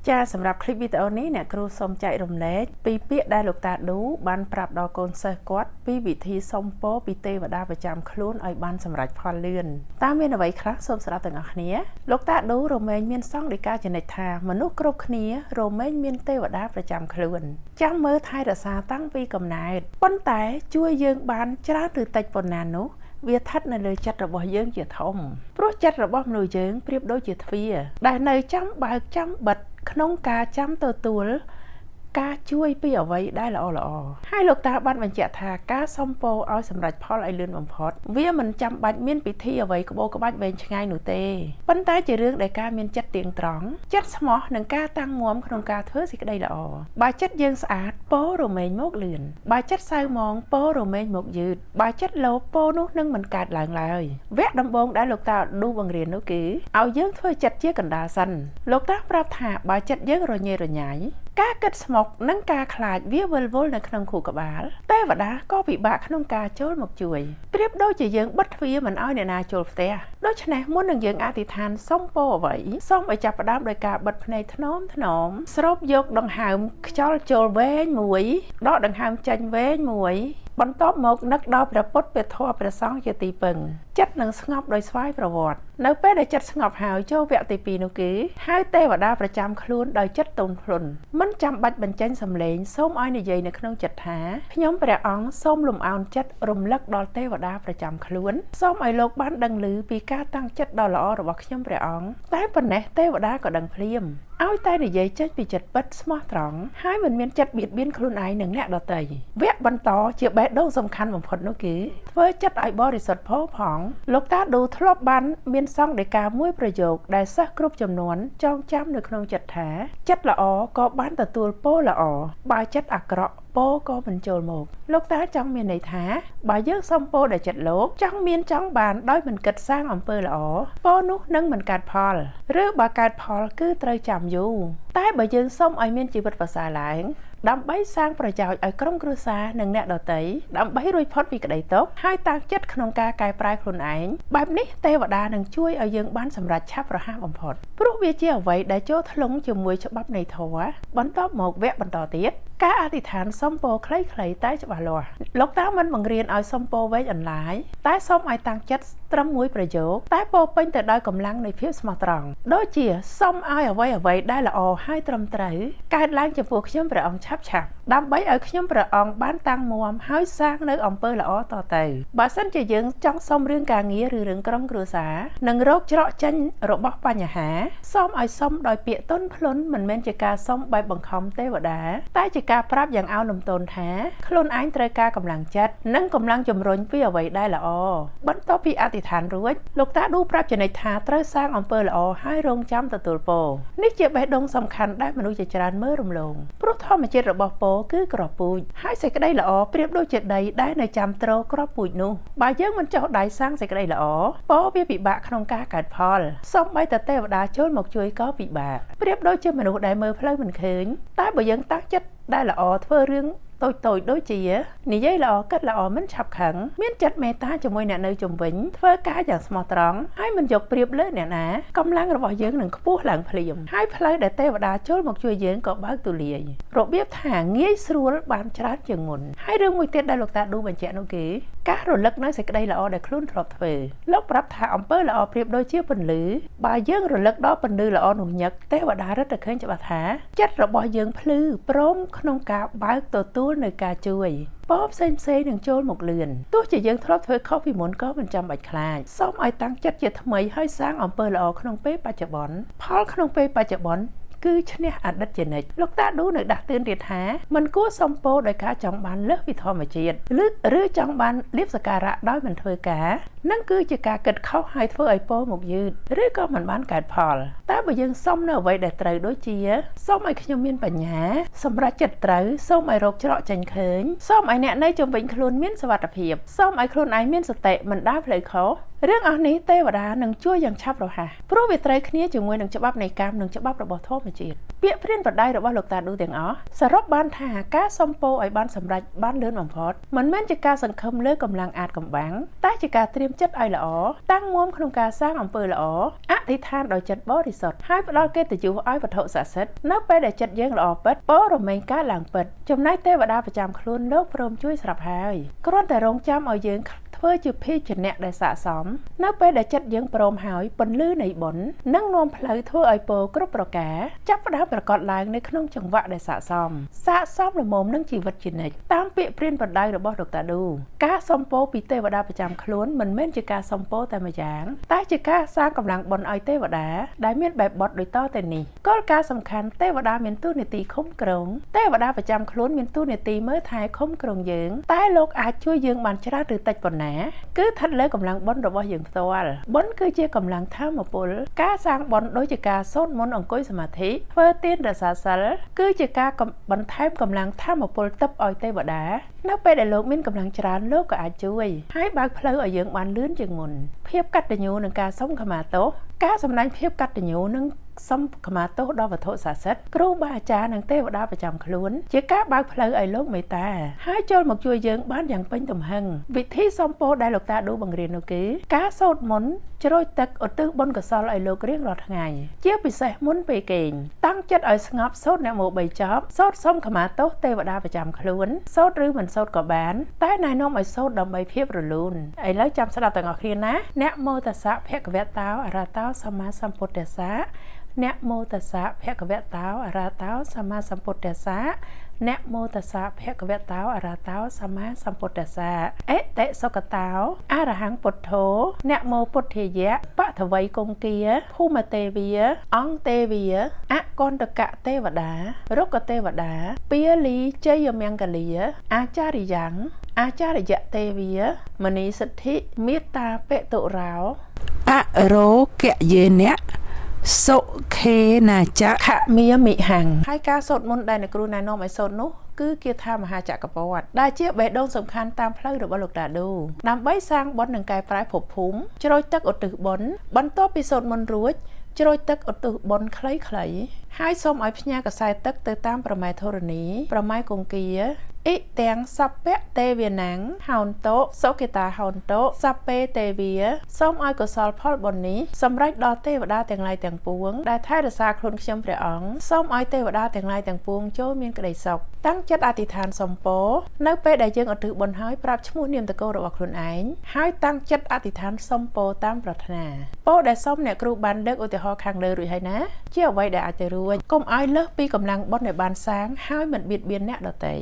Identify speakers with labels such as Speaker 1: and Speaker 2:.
Speaker 1: ចាសម្រាប់คลิปវីដេអូនេះអ្នកគ្រូសូមចែករំលែកពីពាក្យដែលលោកតាឌូបានប្រាប់ដល់កូនសិស្សគាត់ពីវិធីសុំពរពីទេវតាប្រចាំខ្លួនឲ្យបានសម្រេចផលលឿនតាមមានអ្វីខ្លះសូមស្ដាប់ទាំងអស់គ្នាលោកតាឌូរមែងមានសង្ឃដីកាចនិចថាមនុស្សគ្រប់គ្នារមែងមានទេវតាប្រចាំខ្លួនចាំមើលថែរក្សាតាំងពីកំណើតប៉ុន្តែជួយយើងបានច្រើនឬតិចប៉ុណ្ណានោះវាស្ថិតនៅលើចិត្តរបស់យើងជាធំព្រោះចិត្តរបស់មនុស្សយើងប្រៀបដូចជាទ្វារដែលនៅចាំបើកចាំបិទក្នុងការចាំទទួលការជួយពីអ្វីដែលល្អហើយលោកតាបានបញ្ជាក់ថាការសុំពរឲ្យសម្រេចផលឲ្យលឿនបំផុតវាមិនចាំបាច់មានពិធីអ្វីក្បូរក្បាច់វែងឆ្ងាយនោះទេប៉ុន្តែជារឿងដែលការមានចិត្តទៀងត្រង់ចិត្តស្មោះនិងការតាំងមាំក្នុងការធ្វើសេចក្តីល្អបើចិត្តយើងស្អាតពររមែងមកលឿនបើចិត្តសៅហ្មងពររមែងមកយឺតបើចិត្តលោភពរនោះនឹងមិនកើតឡើងឡើយវគ្គដំបូងដែលលោកតាឌូបង្រៀននោះគឺឲ្យយើងធ្វើចិត្តជាកណ្ដាលសិនលោកតាប្រាប់ថាបើចិត្តយើងរញ៉េរញ៉ៃការគិតស្មុគនិងការខ្លាចវាវិលវល់នៅក្នុងខួរក្បាលទេវតាក៏ពិបាកក្នុងការចូលមកជួយប្រៀបដូចជាយើងបិទទ្វារមិនឲ្យអ្នកណាចូលផ្ទះដូច្នេះមុននឹងយើងអធិដ្ឋានសុំពរអ្វីសូមឲ្យចាប់ផ្ដើមដោយការបិទភ្នែកថ្នមស្រូបយកដង្ហើមខ្យល់ចូលវែងមួយដកដង្ហើមចេញវែងមួយបន្ទាប់មកនឹកដល់ព្រះពុទ្ធព្រះធម៌ព្រះសង្ឃជាទីពឹងចិត្តនឹងស្ងប់ដោយស្វ័យប្រវត្តិនៅពេលដែលចិត្តស្ងប់ហើយចូលវគ្គទី2នោះគឺហៅទេវតាប្រចាំខ្លួនដោយចិត្តទន់ភ្លន់មិនចាំបាច់បញ្ចេញសំឡេងសូមឲ្យនិយាយនៅក្នុងចិត្តថាខ្ញុំព្រះអង្គសូមលំអោនចិត្តរំលឹកដល់ទេវតាប្រចាំខ្លួនសូមឲ្យលោកបានដឹងឮពីការតាំងចិត្តដ៏ល្អរបស់ខ្ញុំព្រះអង្គតែប៉ុណ្ណេះទេវតាក៏ដឹងភ្លាមឲ្យតែនិយាយចេញពីចិត្តពិតស្មោះត្រង់ហើយមិនមានចិត្តបៀតបៀនខ្លួនឯងនិងអ្នកដទៃវគ្គបន្តជាបេះដូងសំខាន់បំផុតនោះគឺធ្វើចិត្តឲ្យបរិសុទ្ធផូរផង់លោកតាឌូធ្លាប់បានមានសង្ឃដីកាមួយប្រយោគដែលសិស្សគ្រប់ចំនួនចងចាំនៅក្នុងចិត្តថាចិត្តល្អក៏បានទទួលពរល្អបើចិត្តអាក្រក់ពរក៏មិនចូលមកលោកតាចង់មានន័យថាបើយើងសុំពរដោយចិត្តលោកចង់មានចង់បានដោយមិនគិតសាងអំពើល្អពរនោះនឹងមិនកើតផលឬបើកើតផលគឺត្រូវចាំយូរតែបើយើងសុំឲ្យមានជីវិតប្រសើរឡើងដើម្បីសាងប្រយោជន៍ឲ្យក្រុមគ្រួសារនិងអ្នកដទៃដើម្បីរួចផុតពីក្តីទុក្ខហើយតាំងចិត្តក្នុងការកែប្រែខ្លួនឯងបែបនេះទេវតានឹងជួយឲ្យយើងបានសម្រេចឆាប់រហ័សបំផុតព្រោះវាជាអ្វីដែលចូលថ្លុងជាមួយច្បាប់នៃធម៌បន្ទាប់មកវគ្គបន្តទៀតការអធិដ្ឋានសុំពរខ្លីៗតែច្បាស់លាស់លោកតាមិនបង្រៀនឲ្យសុំពរវែងអន្លាយតែសុំឲ្យតាំងចិត្តត្រឹមមួយប្រយោគតែពោពេញទៅដោយកម្លាំងនៃភាពស្មោះត្រង់ដូចជាសុំឲ្យអ្វីដែលល្អហើយត្រឹមត្រូវកើតឡើងចំពោះខ្ញុំព្រះអង្គឆាប់ដើម្បីឲ្យខ្ញុំព្រះអង្គបានតាំងមាំហើយសាងនៅអំពើល្អតទៅបើសិនជាយើងចង់សុំរឿងការងារឬរឿងក្រុមគ្រួសារនិងរោគច្រកចេញរបស់បញ្ហាសូមឲ្យសុំដោយពាក្យទន់ភ្លន់មិនមែនជាការសុំបែបបង្ខំទេវតាតែជាការប្រាប់យ៉ាងអោនលំទោនថាខ្លួនឯងត្រូវការកម្លាំងចិត្តនិងកម្លាំងជំរុញពីអ្វីដែលល្អបន្ទាប់ពីអធិដ្ឋានរួចលោកតាឌូប្រាប់ចំណេញថាត្រូវសាងអំពើល្អហើយរងចាំទទួលពរនេះជាបេះដូងសំខាន់ដែលមនុស្សជាច្រើនមើលរំលងព្រោះធម្មជាតិរបស់ពរគឺគ្រាប់ពូជហើយសេចក្តីល្អប្រៀបដូចជាដីដែលនៅចាំទ្រគ្រាប់ពូជនោះបើយើងមិនចោះដៃសាងសេចក្តីល្អពរវាពិបាកក្នុងការកើតផលសូម្បីតែទេវតាចូលមកជួយក៏ពិបាកប្រៀបដូចជាមនុស្សដែលមើលផ្លូវមិនឃើញតែបើយើងតាំងចិត្តដែលល្អធ្វើរឿងតូចដូចជានិយាយល្អគិតល្អមិនឆាប់ខឹងមានចិត្តមេត្តាជាមួយអ្នកនៅជុំវិញធ្វើការយ៉ាងស្មោះត្រង់ហើយមិនយកប្រៀបលើអ្នកណាកម្លាំងរបស់យើងនឹងខ្ពស់ឡើងភ្លាមហើយផ្លូវដែលទេវតាចូលមកជួយយើងក៏បើកទូលាយរបៀបថាងាយស្រួលបានច្រើនជាងមុនហើយរឿងមួយទៀតដែលលោកតាឌូបញ្ជាក់នោះគឺការរលឹកនៅសេចក្តីល្អដែលខ្លួនធ្លាប់ធ្វើលោកប្រាប់ថាអំពើល្អប្រៀបដូចជាពន្លឺបើយើងរលឹកដល់ពន្លឺល្អនោះញឹកទេវតារឹតតែឃើញច្បាស់ថាចិត្តរបស់យើងភ្លឺព្រមក្នុងការបើកទទួលនៅការជួយពរផ្សេងនឹងចូលមកលឿនទោះជាយើងធ្លាប់ធ្វើខុសពីមុនក៏មិនចាំបាច់ខ្លាចសូមឲ្យតាំងចិត្តជាថ្មីហើយសាងអំពើល្អក្នុងពេលបច្ចុប្បន្នផលក្នុងពេលបច្ចុប្បន្នគឺឈ្នះអតីតជានិច្ចលោកតាឌូនៅដាស់តឿនទៀតថាមិនគួរសុំពរដោយការចង់បានលើសពីធម្មជាតិឬចង់បានលៀបសក្ការៈដោយមិនធ្វើការនឹងគឺជាការគិតខុសហើយធ្វើឲ្យពរមកយឺតឬក៏មិនបានកើតផលតែបើយើងសុំនៅអ្វីដែលត្រូវដូចជាសូមឲ្យខ្ញុំមានបញ្ញាសម្រាប់ចិត្តត្រូវសូមឲ្យរោគច្រកចេញឃើញសូមឲ្យអ្នកនៅជុំវិញខ្លួនមានសុវត្ថិភាពសូមឲ្យខ្លួនឯងមានសតិមិនដើរផ្លូវខុស រឿងអស់នេះទេវតានឹងជួយយ៉ាងឆាប់រហ័សព្រោះវាត្រូវគ្នាជាមួយនឹងច្បាប់នៃកម្មនិងច្បាប់របស់ធម្មជាតិពាក្យព្រានប្រដៅរបស់លោកតាឌូទាំងអស់សរុបបានថាការសុំពរឲ្យបានសម្រេចបានលឿនបំផុតមិនមែនជាការសង្ឃឹមលើកម្លាំងអាចកំបាំងតែជាការត្រៀមចិត្តឲ្យល្អតាំងមាំក្នុងការសាងអំពើល្អអធិដ្ឋានដោយចិត្តបរិសុទ្ធហើយផ្ដល់កិត្តិយសឲ្យវត្ថុស័ក្តិសិទ្ធិនៅពេលដែលចិត្តយើងល្អពិតពររមែងការឡើងពិតចំណែកទេវតាប្រចាំខ្លួនលោកព្រមជួយស្រាប់ហើយគ្រាន់តែរងចាំឲ្យយើងធ្វើជាភេជ្ជៈដែលស័ក្តិសមនៅពេលដែលចិត្តយើងព្រមហើយពន្លឺនៃបុណ្យនឹងនាំផ្លូវធ្វើឲ្យពរគ្រប់ប្រការចាប់ផ្ដើមប្រកបឡើងនៅក្នុងចង្វាក់ដែលស័ក្តិសមល្មមនឹងជីវិតជានិច្ចតាមពាក្យព្រានប្រដៅរបស់លោកតាឌូការសុំពរពីទេវតាប្រចាំខ្លួនមិនមែនជាការសុំពរតែម្យ៉ាងតែជាការសាងកម្លាំងបុណ្យឲ្យទេវតាដែលមានបែបបទដូចតទៅនេះគោលការណ៍សំខាន់ទេវតាមានតួនាទីឃុំគ្រងទេវតាប្រចាំខ្លួនមានតួនាទីមើលថែឃុំគ្រងយើងតែលោកអាចជួយយើងបានច្រើនឬតិចប៉ុណ្ណាគឺស្ថិតលើកម្លាំងបុណ្យរបស់យើងផ្ទាល់បុណ្យគឺជាកម្លាំងធម៌ពលការសាងបុណ្យដូចជាការសូត្រមន្តអង្គុយសមាធិធ្វើទានរក្សាសិលគឺជាការបន្ថែមកម្លាំងធម៌ពលទៅឲ្យទេវតានៅពេលដែលលោកមានកម្លាំងច្រើនលោកក៏អាចជួយហើយបើកផ្លូវឲ្យយើងបានលឿនជាងមុនភាពកតញ្ញូនឹងការសុំខមាទោសការសម្ដែងភាពកតញ្ញូនឹងសុំខមាទោសដល់វត្ថុស័ក្តិសិទ្ធិគ្រូបាអាចារ្យនិងទេវតាប្រចាំខ្លួនជាការបើកផ្លូវឲ្យលោកមេត្តាហើយចូលមកជួយយើងបានយ៉ាងពេញទំហឹងវិធីសុំពរដែលលោកតាឌូបង្រៀននោះគឺការសូត្រមន្តជ្រោយទឹកឧទ្ទិសបុណ្យកុសលឲ្យលោករៀងរាល់ថ្ងៃជាពិសេសមុនពេលគេងតាំងចិត្តឲ្យស្ងប់សូត្រនមោ3ចប់សូត្រសុំខមាទោសទេវតាប្រចាំខ្លួនសូត្រឬមិនសូត្រក៏បានតែណែនាំឲ្យសូត្រដើម្បីភាពរលូនឥឡូវចាំស្ដាប់ទាំងអស់គ្នាណានមោតស្សៈភគវតោអរហតោសម្មាសម្ពុទ្ធស្សៈនមោតស្សៈភគវតោអរហតោសម្មាសម្ពុទ្ធស្សៈនមោតស្សៈភគវតោអរហតោសម្មាសម្ពុទ្ធស្សៈអតិសុគតោអរហង្គពុទ្ធោនមោពុទ្ធាយៈបថវៃគង្គាភូមទេវាអង្គទេវាអកន្តកៈទេវតារុក្ខទេវតាពាលីជយមង្គលាអាចារ្យ៉ាងអាចារ្យទេវាមនីសិទ្ធិមេត្តាបេតុរោអរោគយេនៈសុខេណាចៈខមាមិហੰហើយការសូត្រមន្តដែលអ្នកគ្រូណែនាំឲ្យសូត្រនោះគឺគាថាមហាចក្រពត្តិដែលជាបេះដូងសំខាន់តាមផ្លូវរបស់លោកតាឌូដើម្បីសាងបុណ្យនិងកែប្រែភពភូមិជ្រោយទឹកឧទ្ទិសបុណ្យបន្ទាប់ពីសូត្រមន្តរួចជ្រោយទឹកឧទ្ទិសបុណ្យខ្លីៗហើយសូមឲ្យផ្ញើកសែទឹកទៅតាមប្រម៉ែធរណីប្រម៉ែគង្គាអ៊ីទាំងសព្ពទេវាណាំងហោនតោសុគិតាហោនតោសព្ពេទេវាសូមឲ្យកុសលផលបុណ្យនេះសម្រេចដល់ទេវតាទាំងឡាយទាំងពួងដែលថែរក្សាខ្លួនខ្ញុំព្រះអង្គសូមឲ្យទេវតាទាំងឡាយទាំងពួងចូលមានក្តីសុខតាំងចិត្តអធិដ្ឋានសុំពរនៅពេលដែលយើងឧទ្ទិសបុណ្យហើយប្រាប់ឈ្មោះនាមតកូលរបស់ខ្លួនឯងហើយតាំងចិត្តអធិដ្ឋានសុំពរតាមប្រាថ្នាពរដែលសុំអ្នកគ្រូបានលើកឧទាហរណ៍ខាងលើរួចហើយណាជាអ្វីដែលអាចទៅរួចកុំឲ្យលើសពីកម្លាំងបុណ្យដែលបានសាងហើយមិនបៀតបៀនអ្នកដទៃ